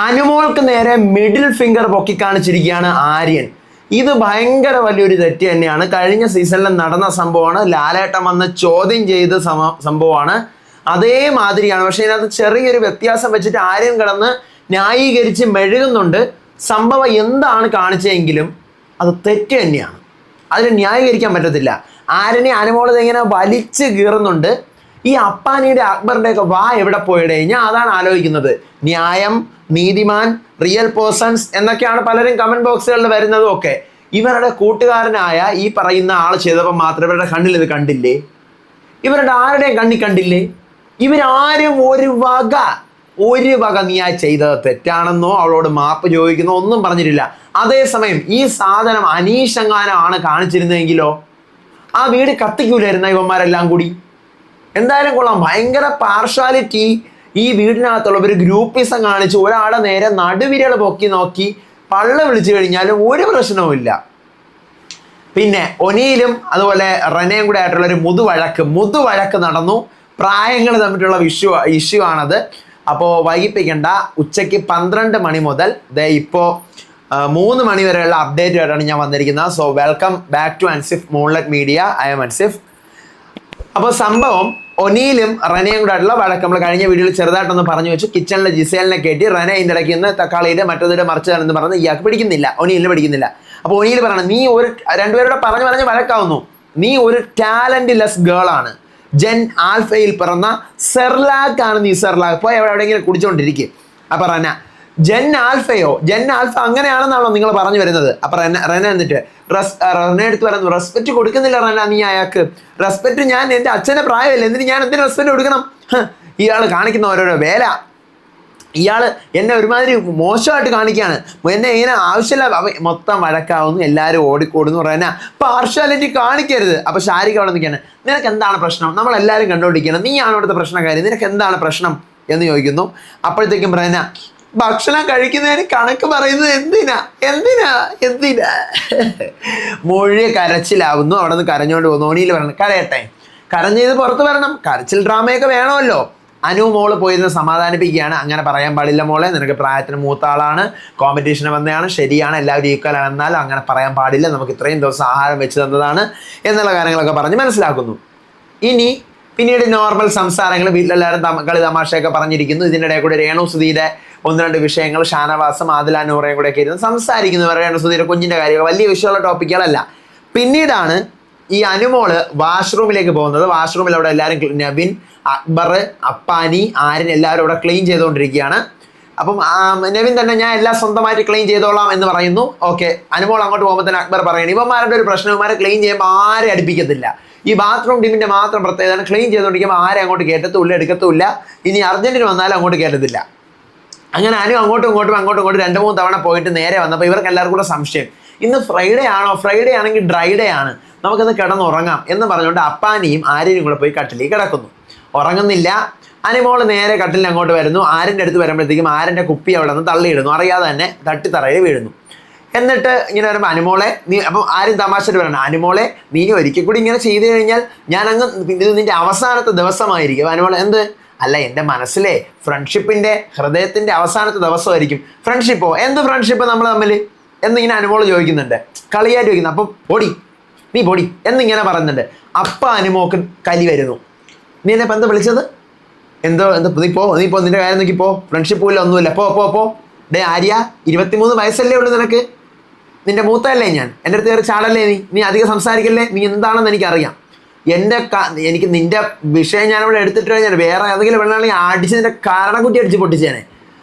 അനുമോൾക്ക് നേരെ middle finger പൊക്കി കാണിച്ചിരിക്കുകയാണ് ആര്യൻ. ഇത് ഭയങ്കര വലിയൊരു തെറ്റ് തന്നെയാണ്. കഴിഞ്ഞ സീസണിൽ നടന്ന സംഭവമാണ്. ലാലേട്ടൻ വന്ന് ചോദ്യം ചെയ്ത സംഭവമാണ്. അതേമാതിരിയാണ്. പക്ഷെ ഇതിനകത്ത് ചെറിയൊരു വ്യത്യാസം വെച്ചിട്ട് ആര്യൻ കിടന്ന് ന്യായീകരിച്ച് മെഴുകുന്നുണ്ട്. സംഭവം എന്താണ് കാണിച്ചതെങ്കിലും അത് തെറ്റ് തന്നെയാണ്. അതിന് ന്യായീകരിക്കാൻ പറ്റത്തില്ല. ആര്യനെ അനുമോളത് ഇങ്ങനെ വലിച്ച് കീറുന്നുണ്ട്. ഈ അപ്പാനിയുടെ അക്ബറിൻ്റെ ഒക്കെ വാ എവിടെ പോയിടേ? ഞാൻ അതാണ് ആലോചിക്കുന്നത്. ന്യായം, നീതിമാൻ, റിയൽ പേഴ്സൺസ് എന്നൊക്കെയാണ് പലരും കമന്റ് ബോക്സുകളിൽ വരുന്നതും ഒക്കെ. ഇവരുടെ കൂട്ടുകാരനായ ഈ പറയുന്ന ആൾ ചെയ്തപ്പോൾ മാത്രം ഇവരുടെ കണ്ണിൽ ഇത് കണ്ടില്ലേ? ഇവരുടെ ആരുടെയും കണ്ണി കണ്ടില്ലേ? ഇവരാരും ഒരു വക നീ ആ ചെയ്തത് തെറ്റാണെന്നോ അവളോട് മാപ്പ് ചോദിക്കുന്നോ ഒന്നും പറഞ്ഞിട്ടില്ല. അതേസമയം ഈ സാധനം അനീഷങ്ങാനാണ് കാണിച്ചിരുന്നതെങ്കിലോ ആ വീട് കത്തിക്കൂലായിരുന്ന ഇവന്മാരെല്ലാം കൂടി. എന്തായാലും കൊള്ളാം. ഭയങ്കര പാർഷ്വാലിറ്റി ഈ വീടിനകത്തുള്ള ഒരു ഗ്രൂപ്പിസം കാണിച്ച് ഒരാളെ നേരെ നടുവിരൽ പൊക്കി നോക്കി പള്ള വിളിച്ചു കഴിഞ്ഞാലും ഒരു പ്രശ്നവുമില്ല. പിന്നെ ഒനിയിലും അതുപോലെ റെനയും കൂടെ ആയിട്ടുള്ള ഒരു മുതുവഴക്ക് നടന്നു. പ്രായങ്ങൾ തമ്മിലുള്ള ഇഷ്യൂ ആണത്. അപ്പോൾ വൈകിപ്പിക്കേണ്ട. ഉച്ചയ്ക്ക് 12 മണി മുതൽ ഇപ്പോൾ 3 മണി വരെയുള്ള അപ്ഡേറ്റ് ആയിട്ടാണ് ഞാൻ വന്നിരിക്കുന്നത്. So welcome back to Ansif moonlight media. I am Ansif. അപ്പോൾ സംഭവം ഒനിയിലും റെനയും കൂടെ ആയിട്ടുള്ള വഴക്ക് നമ്മൾ കഴിഞ്ഞ വീഡിയോയിൽ ചെറുതായിട്ടൊന്ന് പറഞ്ഞു വെച്ചു. കിച്ചണിലെ ജിസേലിനെ കയറ്റി റെന ഇതിൻ്റെ ഇടയ്ക്ക് നിന്ന് തക്കാളിയുടെ മറ്റേതിൻ്റെ മറിച്ചതാണെന്ന് പറഞ്ഞ് ഇയാൾക്ക് പിടിക്കുന്നില്ല, ഒനിയിലിന് പിടിക്കുന്നില്ല. അപ്പോൾ ഒനിയിൽ പറയണം, നീ രണ്ടുപേരോടെ പറഞ്ഞ് വഴക്കാവുന്നു. നീ ഒരു ടാലന്റ് ലെസ് ഗേൾ ആണ്. ജെൻ ആൽഫയിൽ പിറന്ന സെർലാക്ക് ആണ് നീ. സെർലാക്ക് പോയി എവിടെയെങ്കിലും കുടിച്ചുകൊണ്ടിരിക്കും. അപ്പം റെന ജെൻ ആൽഫ അങ്ങനെയാണെന്നാണോ നിങ്ങൾ പറഞ്ഞു വരുന്നത്? അപ്പം റെന എന്നിട്ട് റെന എടുത്ത് പറയുന്നു, റെസ്പെക്റ്റ് കൊടുക്കുന്നില്ല റെന നീ അയാൾക്ക്. റെസ്പെക്റ്റ് ഞാൻ എൻ്റെ അച്ഛൻ്റെ പ്രായമല്ലേ, എന്നിട്ട് ഞാൻ എന്തിനു റെസ്പെക്റ്റ് കൊടുക്കണം? ഇയാൾ കാണിക്കുന്ന ഓരോരോ വേല. ഇയാൾ എന്നെ ഒരുമാതിരി മോശമായിട്ട് കാണിക്കുകയാണ്. എന്നെ ഇങ്ങനെ ആവശ്യമില്ല. മൊത്തം വഴക്കാവുന്നു, എല്ലാവരും ഓടിക്കൂടുന്നു. റെന പാർഷ്വാലിറ്റി കാണിക്കരുത്. അപ്പോൾ ഷാരിക അവിടെ നിൽക്കുകയാണ്. നിനക്ക് എന്താണ് പ്രശ്നം? നമ്മളെല്ലാവരും കണ്ടുകൊണ്ടിരിക്കുകയാണ്. നീയാണ് അവിടുത്തെ പ്രശ്നക്കാരി. നിനക്ക് എന്താണ് പ്രശ്നം എന്ന് ചോദിക്കുന്നു. അപ്പോഴത്തേക്കും റെന ഭക്ഷണം കഴിക്കുന്നതിന് കണക്ക് പറയുന്നത് എന്തിനാ മൊഴി കരച്ചിലാവുന്നു. അവിടെ നിന്ന് കരഞ്ഞുകൊണ്ട് പോകുന്നു. ഓണിയിൽ പറഞ്ഞു കരയട്ടെ, കരഞ്ഞത് പുറത്ത് വരണം. കരച്ചിൽ ഡ്രാമയൊക്കെ വേണമല്ലോ. അനു മോള് പോയിരുന്ന് സമാധാനിപ്പിക്കുകയാണ്. അങ്ങനെ പറയാൻ പാടില്ല മോളെ, നിനക്ക് പ്രായത്തിന് മൂത്ത ആളാണ്, കോമ്പറ്റീഷന് വന്നതാണ്, ശരിയാണ്, എല്ലാവരും ഈക്വലാണ്, എന്നാലും അങ്ങനെ പറയാൻ പാടില്ല, നമുക്ക് ഇത്രയും ദിവസം ആഹാരം വെച്ച് തന്നതാണ് എന്നുള്ള കാര്യങ്ങളൊക്കെ പറഞ്ഞ് മനസ്സിലാക്കുന്നു. പിന്നീട് നോർമൽ സംസാരങ്ങൾ, വീട്ടിലെല്ലാവരും കളി തമാശയൊക്കെ പറഞ്ഞിരിക്കുന്നു. ഇതിൻ്റെ ഇടയിൽ കൂടെ രേണുസുധിയുടെ 1-2 വിഷയങ്ങൾ, ഷാനവാസും ആദില നൂറയും കൂടെ ഒക്കെ ഇരുന്ന് സംസാരിക്കുന്നു. രേണുസുധിയുടെ കുഞ്ഞിൻ്റെ കാര്യങ്ങൾ വലിയ വിഷയമുള്ള ടോപ്പിക്കുകളല്ല. പിന്നീടാണ് ഈ അനുമോള് വാഷ്റൂമിലേക്ക് പോകുന്നത്. വാഷ്റൂമിൽ അവിടെ എല്ലാവരും നവിൻ, അക്ബർ, അപ്പാനി, ആര്യൻ എല്ലാവരും അവിടെ ക്ലീൻ ചെയ്തുകൊണ്ടിരിക്കുകയാണ്. അപ്പം നവിൻ തന്നെ ഞാൻ എല്ലാം സ്വന്തമായിട്ട് ക്ലീൻ ചെയ്തോളാം എന്ന് പറയുന്നു. ഓക്കെ. അനുമോൾ അങ്ങോട്ട് പോകുമ്പോൾ തന്നെ അക്ബർ പറയണം, ഇവന്മാരുടെ ഒരു പ്രശ്നം, ഇവന്മാരെ ക്ലീൻ ചെയ്യുമ്പോൾ ആരെ അടുപ്പിക്കത്തില്ല. ഈ ബാത്റൂം ടീമിൻ്റെ മാത്രം പ്രത്യേകത, ക്ലീൻ ചെയ്തുകൊണ്ടിരിക്കുമ്പോൾ ആരെ അങ്ങോട്ട് കയറ്റത്തുമില്ല, എടുക്കത്തുമില്ല. ഇനി അർജന്റീന വന്നാലും അങ്ങോട്ട് കയറ്റത്തില്ല. അങ്ങനെ അനു അങ്ങോട്ടും ഇങ്ങോട്ടും 2-3 തവണ പോയിട്ട് നേരെ വന്നപ്പോൾ ഇവർക്ക് എല്ലാവർക്കും കൂടെ സംശയം, ഇന്ന് ഫ്രൈഡേ ആണോ? ഫ്രൈഡേ ആണെങ്കിൽ ഡ്രൈ ഡേ ആണ്, നമുക്കത് കിടന്നുറങ്ങാം എന്ന് പറഞ്ഞുകൊണ്ട് അപ്പാനിയും ആര്യനും കൂടെ പോയി കട്ടിലേക്ക് കിടക്കുന്നു. ഉറങ്ങുന്നില്ല. അനുമോൾ നേരെ കട്ടിലിന് അങ്ങോട്ട് വരുന്നു. ആര്യൻ്റെ അടുത്ത് വരുമ്പോഴത്തേക്കും ആര്യൻ്റെ കുപ്പി അവിടെ നിന്ന് തള്ളിയിടുന്നു. അറിയാതെ തന്നെ തട്ടിത്തറയിൽ വീഴുന്നു. എന്നിട്ട് ഇങ്ങനെ വരുമ്പോൾ അനുമോളെ നീ, അപ്പം ആരും തമാശയിട്ട് പറയണം, അനുമോളെ നീ ഒരിക്കൽ കൂടി ഇങ്ങനെ ചെയ്തു കഴിഞ്ഞാൽ ഞാനങ്ങ് ഇത് നിൻ്റെ അവസാനത്തെ ദിവസമായിരിക്കും. അനുമോളെ എന്ത്? അല്ല, എൻ്റെ മനസ്സിലെ ഫ്രണ്ട്ഷിപ്പിൻ്റെ ഹൃദയത്തിൻ്റെ അവസാനത്തെ ദിവസമായിരിക്കും. ഫ്രണ്ട്ഷിപ്പോ? എന്ത് ഫ്രണ്ട്ഷിപ്പ് നമ്മൾ തമ്മിൽ എന്നിങ്ങനെ അനുമോൾ ചോദിക്കുന്നുണ്ട്, കളിയായിട്ട് ചോദിക്കുന്നു. അപ്പം നീ പൊടി എന്നിങ്ങനെ പറയുന്നുണ്ട്. അപ്പം അനുമോക്ക് കലി വരുന്നു. നീ എന്നെ ഇപ്പം എന്താ വിളിച്ചത്? എന്തോ നീ പോ നിൻ്റെ കാര്യം നോക്കി പോ, ഫ്രണ്ട്ഷിപ്പ് ഇല്ല, ഒന്നുമില്ല, പോ. ഡേ ആര്യ, 23 വയസ്സല്ലേ ഉള്ളൂ നിനക്ക്, നിൻ്റെ മൂത്തല്ലേ ഞാൻ, എൻ്റെ അടുത്ത് കയറി ചാടല്ലേ നീ അധികം സംസാരിക്കല്ലേ, നീ എന്താണെന്ന് എനിക്കറിയാം. എനിക്ക് നിൻ്റെ വിഷയം ഞാനിവിടെ എടുത്തിട്ട് കഴിഞ്ഞാൽ വേറെ ഏതെങ്കിലും വെള്ളമാണെങ്കിൽ അടിച്ച് നിൻ്റെ കാരണക്കുട്ടി അടിച്ച് പൊട്ടിച്ചേനെ.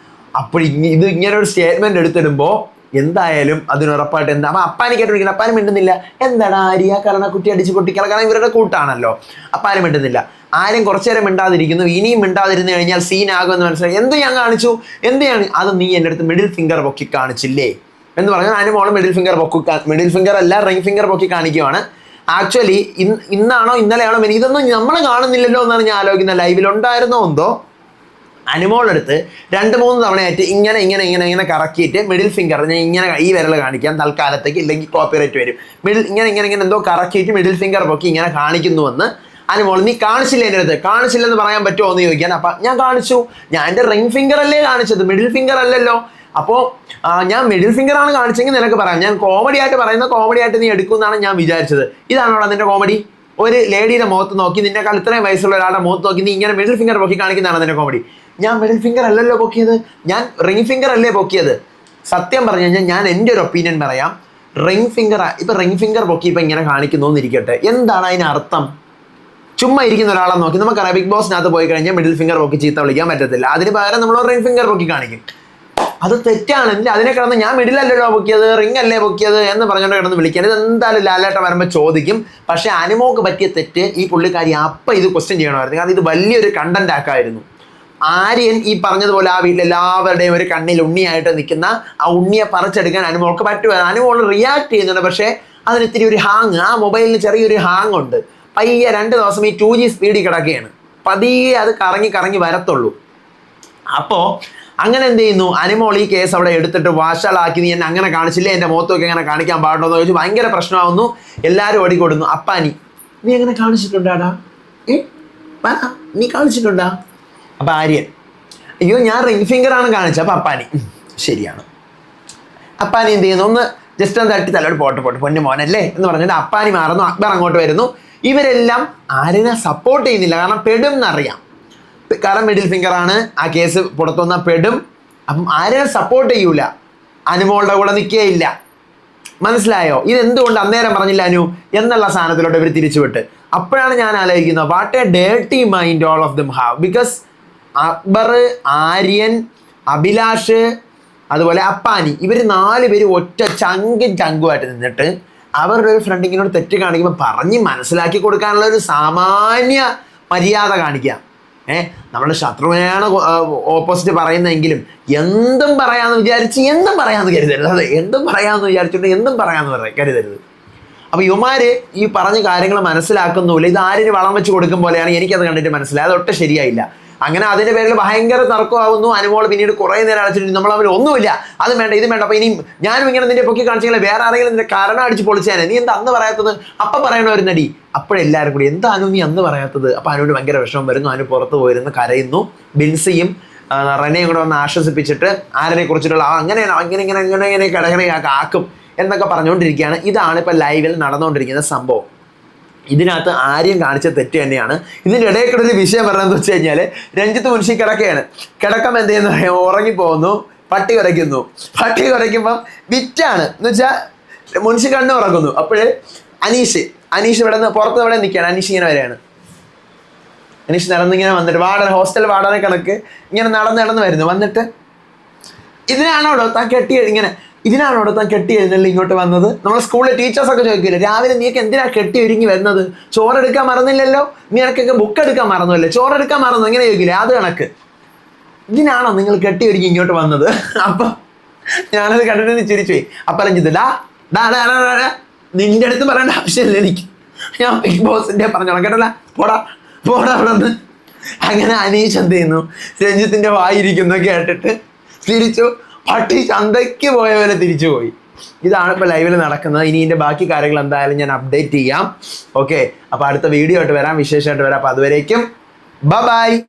അപ്പോൾ ഇത് ഇങ്ങനെ ഒരു സ്റ്റേറ്റ്മെൻറ്റ് എടുത്തിടുമ്പോൾ എന്തായാലും അതിനുറപ്പായിട്ട് എന്താ. അപ്പം അപ്പാനി കേട്ടോണ്ടിരിക്കുന്നത്. അപ്പാനും മിണ്ടുന്നില്ല. എന്താണ് ആര്യ കരണക്കുട്ടി അടിച്ച് പൊട്ടിക്കണം? കാരണം ഇവരുടെ കൂട്ടാണല്ലോ. അപ്പാനും മിണ്ടുന്നില്ല. ആരും കുറച്ചു നേരം മിണ്ടാതിരിക്കുന്നു. ഇനിയും മിണ്ടാതിരുന്നു കഴിഞ്ഞാൽ സീനാകുമെന്ന് മനസ്സിലായി. എന്ത് ഞാൻ കാണിച്ചു? എന്താണ് അത്? നീ എൻ്റെ അടുത്ത് മിഡിൽ ഫിംഗർ പൊക്കി കാണിച്ചില്ലേ എന്ന് പറഞ്ഞാൽ അനുമോള് മിഡിൽ ഫിംഗർ അല്ല, റിംഗ് ഫിംഗർ പൊക്കി കാണിക്കുവാണ്. ആക്ച്വലി ഇന്നാണോ ഇന്നലെയാണോ ഇതൊന്നും നമ്മൾ കാണുന്നില്ലല്ലോ എന്നാണ് ഞാൻ ആലോചിക്കുന്നത്. ലൈവിലുണ്ടായിരുന്നോ എന്തോ അനുമോളെടുത്ത് 2-3 തവണയായിട്ട് ഇങ്ങനെ കറക്കിയിട്ട് മിഡിൽ ഫിംഗർ ഞാൻ ഇങ്ങനെ ഈ വിരൽ കാണിക്കാം തൽക്കാലത്തേക്ക്, ഇല്ലെങ്കിൽ കോപ്പിറൈറ്റ് വരും. ഇങ്ങനെ എന്തോ കറക്കിയിട്ട് മിഡിൽ ഫിംഗർ പൊക്കി ഇങ്ങനെ കാണിക്കുന്നുവെന്ന് അനുമോൾ നീ കാണിച്ചില്ല എൻ്റെ അടുത്ത്, കാണിച്ചില്ലെന്ന് പറയാൻ പറ്റുമോ എന്ന് ചോദിക്കാൻ. അപ്പം ഞാൻ കാണിച്ചു, ഞാൻ എൻ്റെ റിംഗ് ഫിംഗർ അല്ലേ കാണിച്ചത്, മിഡിൽ ഫിംഗർ അല്ലല്ലോ. അപ്പോൾ ഞാൻ മിഡിൽ ഫിംഗർ ആണ് കാണിച്ചെങ്കിൽ നിനക്ക് പറയാം, ഞാൻ കോമഡി ആയിട്ട് പറയുന്ന കോമഡി ആയിട്ട് നീ എടുക്കുമെന്നാണ് ഞാൻ വിചാരിച്ചത്. ഇതാണോടാ നിന്റെ കോമഡി? ഒരു ലേഡിയുടെ മുഖത്ത് നോക്കി, നിന്നെക്കാൾ ഇത്രയും വയസ്സുള്ള ഒരാളുടെ മുഖത്ത് നോക്കി നീ ഇങ്ങനെ മിഡിൽ ഫിംഗർ പൊക്കി കാണിക്കുന്നതാണ് നിന്റെ കോമഡി. ഞാൻ മിഡിൽ ഫിംഗർ അല്ലല്ലോ പൊക്കിയത്, ഞാൻ റിംഗ് ഫിംഗർ അല്ലേ പൊക്കിയത്. സത്യം പറഞ്ഞു കഴിഞ്ഞാൽ ഞാൻ എൻ്റെ ഒരു ഒപ്പീനിയൻ പറയാം, റിംഗ് ഫിംഗർ ഇപ്പം റിംഗ് ഫിംഗർ പൊക്കി ഇപ്പം ഇങ്ങനെ കാണിക്കുന്നു എന്നിരിക്കട്ടെ, എന്താണ് അതിന് അർത്ഥം? ചുമ്മാ ഇരിക്കുന്ന ഒരാളെ നോക്കി, നമുക്കറിയാം ബിഗ് ബോസിനകത്ത് പോയി കഴിഞ്ഞാൽ മിഡിൽ ഫിംഗർ പൊക്കി ചീത്ത വിളിക്കാൻ പറ്റത്തില്ല, അതിന് പകരം നമ്മൾ റിംഗ് ഫിംഗർ പൊക്കി കാണിക്കും. അത് തെറ്റാണെങ്കിൽ അതിനെ കിടന്ന് ഞാൻ മിഡിലല്ലല്ലോ പൊക്കിയത്, റിംഗ് അല്ലേ പൊക്കിയത് എന്ന് പറഞ്ഞുകൊണ്ട് കിടന്ന് വിളിക്കാൻ, ഇത് എന്തായാലും ലാലേട്ട വരുമ്പോൾ ചോദിക്കും. പക്ഷേ അനുമോക്ക് പറ്റിയ തെറ്റ് ഈ പുള്ളിക്കാരി അപ്പം ഇത് ക്വസ്റ്റ്യൻ ചെയ്യണമായിരുന്നു, കാരണം ഇത് വലിയൊരു കണ്ടന്റ് ആക്കായിരുന്നു. ആര്യൻ ഈ പറഞ്ഞതുപോലെ ആ വീട്ടിലെല്ലാവരുടെയും ഒരു കണ്ണിൽ ഉണ്ണിയായിട്ട് നിൽക്കുന്ന ആ ഉണ്ണിയെ പറിച്ചെടുക്കാൻ അനുമോൾക്ക് പറ്റുമായിരുന്നു. അനുമോൾ റിയാക്ട് ചെയ്യുന്നുണ്ട്, പക്ഷേ അതിന് ഇത്തിരി ഒരു ഹാങ്, ആ മൊബൈലിന് ചെറിയൊരു ഹാങ് ഉണ്ട്. പയ്യെ 2 ദിവസം ഈ 2G സ്പീഡിൽ കിടക്കുകയാണ്, പതിയെ അത് കറങ്ങി കറങ്ങി വരത്തുള്ളൂ. അപ്പോൾ അങ്ങനെ എന്ത് ചെയ്യുന്നു, അനുമോൾ ഈ കേസ് അവിടെ എടുത്തിട്ട് വാശാളാക്കി, നീ എന്നെ അങ്ങനെ കാണിച്ചില്ലേ, എൻ്റെ മുഖത്തൊക്കെ അങ്ങനെ കാണിക്കാൻ പാടുണ്ടോ എന്ന് ചോദിച്ചു. ഭയങ്കര പ്രശ്നമാവുന്നു, എല്ലാവരും ഓടിക്കൊടുന്നു. അപ്പാനി നീ എങ്ങനെ കാണിച്ചിട്ടുണ്ടാടാ, നീ കാണിച്ചിട്ടുണ്ടാ? അപ്പം ആര്യൻ അയ്യോ ഞാൻ റിംഗ് ഫിംഗർ ആണ് കാണിച്ചത്. അപ്പം അപ്പാനി ശരിയാണ്. അപ്പാനി എന്ത് ചെയ്യുന്നു, ഒന്ന് ജസ്റ്റ് ഒന്ന് തട്ടി തലോട് പോട്ട് പൊന്നു മോനല്ലേ എന്ന് പറഞ്ഞിട്ട് അപ്പാനി മാറുന്നു. അക്ബർ അങ്ങോട്ട് വരുന്നു. ഇവരെല്ലാം ആര്യനെ സപ്പോർട്ട് ചെയ്യുന്നില്ല, കാരണം പെടും എന്നറിയാം, കാരണം മിഡിൽ ഫിംഗർ ആണ്, ആ കേസ് പുറത്തുവന്ന പെടും. അപ്പം ആര്യനെ സപ്പോർട്ട് ചെയ്യൂല, അനുമോളുടെ കൂടെ നിൽക്കുകയില്ല. മനസ്സിലായോ? ഇതെന്തുകൊണ്ട് അന്നേരം പറഞ്ഞില്ല അനു എന്നുള്ള സാധനത്തിലോട്ട് ഇവർ തിരിച്ചുവിട്ട്. അപ്പോഴാണ് ഞാൻ ആലോചിക്കുന്നത്, what A dirty mind all of them have. Because Akbar, Aryan, Abhilash, അതുപോലെ അപ്പാനി, ഇവർ 4 പേര് ഒറ്റ ചങ്കുമായിട്ട് നിന്നിട്ട് അവരുടെ ഒരു ഫ്രണ്ടിങ്ങിനോട് തെറ്റ് കാണിക്കുമ്പോൾ പറഞ്ഞ് മനസ്സിലാക്കി കൊടുക്കാനുള്ള ഒരു സാമാന്യ മര്യാദ കാണിക്കുക. നമ്മുടെ ശത്രുവിനെയാണ് ഓപ്പോസിറ്റ് പറയുന്നതെങ്കിലും എന്തും പറയാമെന്ന് വിചാരിച്ച് എന്തും പറയാമെന്ന് കരുതരുത്. അതെ, എന്തും പറയാമെന്ന് വിചാരിച്ചിട്ട് എന്തും പറയാമെന്ന് കരുതരുത്. അപ്പോൾ ഇവന്മാർ ഈ പറഞ്ഞ കാര്യങ്ങൾ മനസ്സിലാക്കുന്നില്ല. ഇത് ആരിന് വളം വെച്ച് കൊടുക്കും പോലെയാണ് എനിക്കത് കണ്ടിട്ട് മനസ്സിലായത്. അതൊട്ടും ശരിയായില്ല. അങ്ങനെ അതിൻ്റെ പേരിൽ ഭയങ്കര തർക്കമാകുന്നു. അനുമോൾ പിന്നീട് കുറേ നേരം അടച്ചിട്ട് നമ്മൾ അവർ ഒന്നുമില്ല, അത് വേണ്ട ഇത് വേണ്ട, അപ്പോൾ ഇനിയും ഞാനും ഇങ്ങനെ നിന്റെ പൊക്കി കാണിച്ചെങ്കിൽ വേറെ ആരെങ്കിലും നിന്റെ കാരണം അടിച്ച് പൊളിച്ചാനെ, നീ എന്താ അന്ന് പറയാത്തത്, അപ്പം പറയണവരുന്നടി. അപ്പോഴെല്ലാവരും കൂടി എന്താണു നീ അന്ന് പറയാത്തത്. അപ്പോൾ അനുവിന് ഭയങ്കര വിഷമം വരുന്നു. അനു പുറത്ത് പോയിരുന്നു കരയുന്നു. ബിൻസിയും റെനയും കൂടെ വന്ന് ആശ്വസിപ്പിച്ചിട്ട് ആരിനെ കുറിച്ചിട്ടുള്ള അങ്ങനെയാണ് ഇങ്ങനെ കിടകണയാക്കി ആക്കും എന്നൊക്കെ പറഞ്ഞുകൊണ്ടിരിക്കുകയാണ്. ഇതാണ് ഇപ്പോൾ ലൈവിൽ നടന്നുകൊണ്ടിരിക്കുന്ന സംഭവം. ഇതിനകത്ത് ആര്യൻ കാണിച്ച തെറ്റ് തന്നെയാണ്. ഇതിൻ്റെ ഇടയിൽ കൂടെ ഒരു വിഷയം പറഞ്ഞതെന്ന് വെച്ച് കഴിഞ്ഞാൽ, രഞ്ജിത്ത് മുൻഷി കിടക്കുകയാണ്. കിടക്കം എന്ത് ചെയ്യുന്നു, ഉറങ്ങിപ്പോകുന്നു, പട്ടി കുരയ്ക്കുന്നു. പട്ടി കുരയ്ക്കുമ്പം വിറ്റാണ് എന്ന് വെച്ചാൽ മുൻഷി കണ്ണ് ഉറങ്ങുന്നു. അപ്പോഴ് അനീഷ് ഇവിടെ നിന്ന് പുറത്ത് ഇവിടെ നിൽക്കുകയാണ്. അനീഷ് ഇങ്ങനെ വരികയാണ്. അനീഷ് നടന്നിങ്ങനെ വന്നിട്ട് ഹോസ്റ്റൽ വാടക കണക്ക് ഇങ്ങനെ നടന്ന് വരുന്നു. വന്നിട്ട് ഇതിനാണോടോ താൻ കെട്ടി എഴുന്നള്ളി ഇങ്ങോട്ട് വന്നത്? നമ്മൾ സ്കൂളിലെ ടീച്ചേഴ്സൊക്കെ ചോദിക്കില്ലേ, രാവിലെ നീക്ക് എന്തിനാ കെട്ടി ഒരുങ്ങി വരുന്നത്? ചോറെടുക്കാൻ മറന്നില്ലല്ലോ, നീ എനിക്കൊക്കെ ബുക്ക് എടുക്കാൻ മറന്നുമല്ലേ, ചോറെടുക്കാൻ മറന്നു, ഇങ്ങനെ ചോദിക്കില്ലേ? അത് കണക്ക് ഇതിനാണോ നിങ്ങൾ കെട്ടി ഒരുങ്ങി ഇങ്ങോട്ട് വന്നത്? അപ്പം ഞാനത് കണ്ടിട്ട് ചിരിച്ചു പോയി. അപ്പം രഞ്ജിത്ത് നിന്റെ അടുത്ത് പറയേണ്ട ആവശ്യമില്ല എനിക്ക്, ഞാൻ ബിഗ് ബോസിൻ്റെ പറഞ്ഞോളാം കേട്ടല്ല, പോടാ അവിടെ നിന്ന്. അങ്ങനെ അനീഷ് എന്ത് ചെയ്യുന്നു, രഞ്ജിത്തിൻ്റെ വായിരിക്കുന്നു കേട്ടിട്ട് തിരിച്ചു പട്ടി ചന്തയ്ക്ക് പോയ പോലെ തിരിച്ചു പോയി. ഇതാണ് ഇപ്പോൾ ലൈവിൽ നടക്കുന്നത്. ഇനി ഇതിൻ്റെ ബാക്കി കാര്യങ്ങൾ എന്തായാലും ഞാൻ അപ്ഡേറ്റ് ചെയ്യാം. ഓക്കെ, അപ്പോൾ അടുത്ത വീഡിയോ ആയിട്ട് വരാം, വിശേഷമായിട്ട് വരാം. അപ്പോൾ അതുവരേക്കും ബൈ.